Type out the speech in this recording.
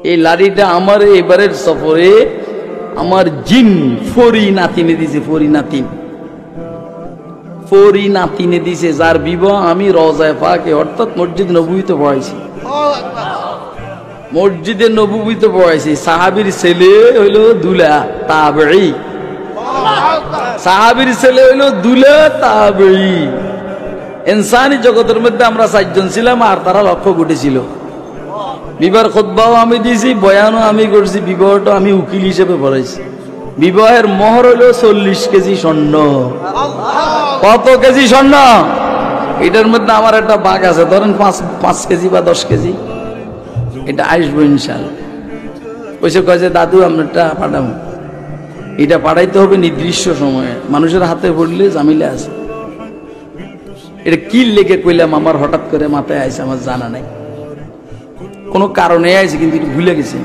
এই লাড়িটা আমার এবারের সফরে আমার জিন ফরি নাতিনে দিছে, ফরি নাতিন, ফরি নাতিনে দিছে, যার বিবাহ আমি রওজায়ে পাকে অর্থাৎ মসজিদ নববীতে পড়াইছি, মসজিদে নববীতে পড়াইছি। সাহাবীর ছেলে হইল দুলা তাবেঈ, সাহাবীর ছেলে হইল দুলা তাবেঈ। ইনসানি জগতের মধ্যে আমরা 4 জন ছিলাম আর তারা 1,00,000 কোটি ছিল। বিবাহের খুতবাও আমি দিয়েছি, বয়ানও আমি করছি, বিবাহটা আমি উকিল হিসেবে পড়াইছি। বিবাহের মোহর হইল 40 কেজি স্বর্ণ। কত কেজি স্বর্ণ? এটার মধ্যে আমার একটা ভাগ আছে, ধরেন 5 কেজি বা 10 কেজি, এটা আসবো ইনশাআল্লাহ। ওইসে কয় যে দাদু আমরা পাঠাবো, এটা পাঠাইতে হবে নির্দিষ্ট সময়ে, মানুষের হাতে পড়লে ঝামেলা আছে। এটা কি লেগে কইলাম আমার হঠাৎ করে মাথায় আইছে, আমার জানা নাই, কোনো কারণে আইছে কিন্তু ভুলে গেছি।